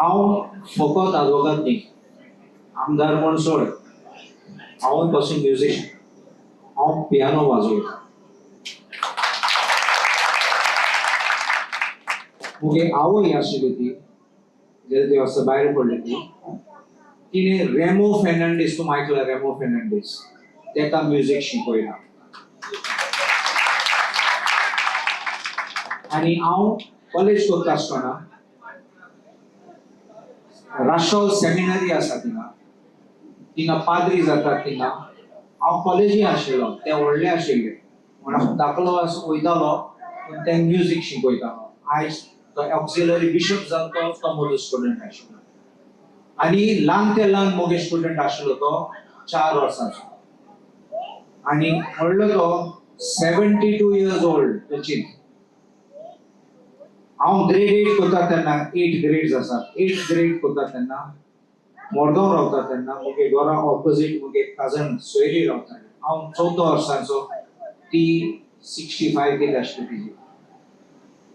हांव फकत आदवोगाद न्ही, आमदार म्हण सोड, हांवूय पासून म्युझिशियन, हांव पियानो वाजयता. मुगे आवय आशिल्ली ती जेन्ना ती वर्सां भायर पडली ती, तिने रेमो फेर्नांडीस, तूं आयकला रेमो फेर्नांडीस, तेका म्युझिक शिकयला. आनी हांव कॉलेज करता आसतना राष्ट्रोल सेमिनरी आसा थिंगा पाद्री जातात थिंगा हांव कॉलेजी आशिल्लो, ते व्हडले आशिल्ले म्हणून धाकलो वयतालो पूण ते म्युझिक शिकयतालो. आयज तो ऑक्सिलरी बिशप जालो, तो म्हजो स्टुडंट आशिल्लो. आनी ल्हान ते ल्हान मोगे स्टुडंट आशिल्लो तो 4 वर्सांचो. आनी व्हडलो तो 72 years old. तो हांव ग्रेड 8 करता तेन्ना 8 ग्रेड्स आसात. 8 ग्रेड करता तेन्ना मोरगांव रावता तेन्ना मुगे घरा ऑपोजीट मुगे काजन सोयरी रावताली. हांव 14 वर्सांचो, ती 65 कितें आशिल्ली तिजी.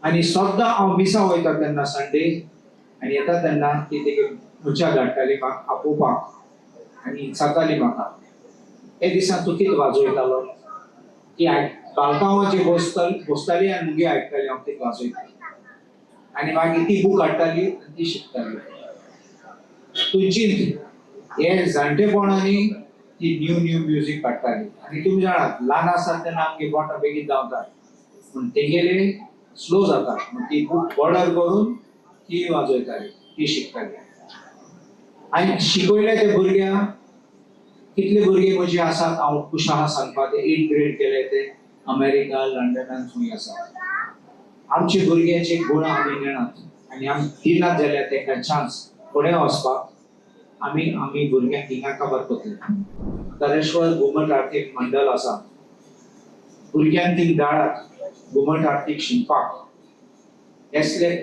आनी सद्दां हांव मिसा वयता तेन्ना संडे आनी येता तेन्ना ती तेगे मुच्या धाडटाली म्हाका आपोवपाक आनी सांगताली म्हाका, हे दिसा तूं कितें वाजयतालो. ती बालकावाची बसताली आनी मुगे आयकताली हांव कितें वाजयता. आनी मागीर ती बूक हाडटाली आनी ती शिकताली. तुमची हे जाणटेपणांनी ती न्यू म्युझिक काडटाली. आनी तुमी जाणात ल्हान आसात तेन्ना आमगे बोटां बेगीन धांवतात पूण तेगेले स्लो जाता. ती बूक ऑर्डर करून ती वाजयताली, ती शिकताली. आनी शिकयले ते भुरग्यांक, कितले भुरगे म्हजे आसात हांव खुश आहा सांगपाक, ते 8 ग्रेड केले ते अमेरिका लंडनान खंय आसात. आमचे भुरग्यांचे गुण आमी घेनात आनी आमी दिनात जाल्यार तांकां चान्स फुडें वचपाक आमी भुरग्यांक हिंगा काबार करतले. तारेश्वर घुमट आर्थीक मंडळ आसा, भुरग्यांक थिंग धाडात घुमट आर्थीक शिकपाक. असले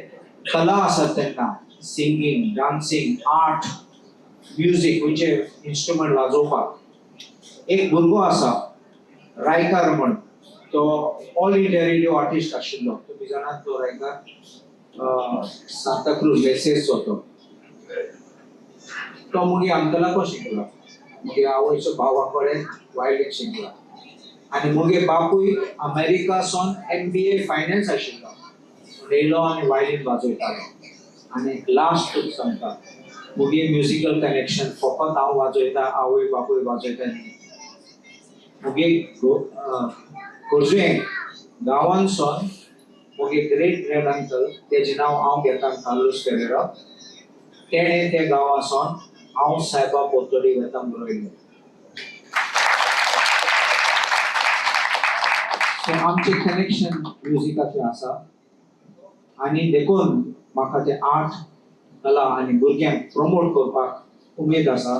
कला आसात तेन्ना सिंगींग, डान्सिंग, आर्ट, म्युझिक खंयचे इन्स्ट्रुमेंट वाजोवपाक. एक भुरगो आसा रायकार म्हण, तो ऑल इंडिया रेडिओ आर्टिस्ट आशिल्लो. तुम्ही जाणात तो रायकार सांताक्रूज लेसेसचो तो मुगे अंकलाको शिकला. मुगे आवयचो भावा कडेन वायलीन शिकला. आनी मुगे बापूय अमेरिकासून MBA फायनान्स आशिल्लो. येयलो आनी वायलीन वाजयतालो. आनी लास्ट सांगता, मुगे म्युजिकल कनेक्शन फकत हांव वाजयता, आवय बापूय वाजयता न्ही. मुगे खोर्जुयें गांवांसून मुगे ग्रेट ग्रँड अंकल, तेजें नांव हांव घेता कार्लोस फेरेरा, तेणें ते गांवांसून हांव सायबा पोल्तोडी वेतां बरयलो. सो आमचें कनेक्शन म्युजिकाचें आसा. आनी देखून म्हाका ते आर्ट, कला आनी भुरग्यांक प्रमोट करपाक उमेद आसा.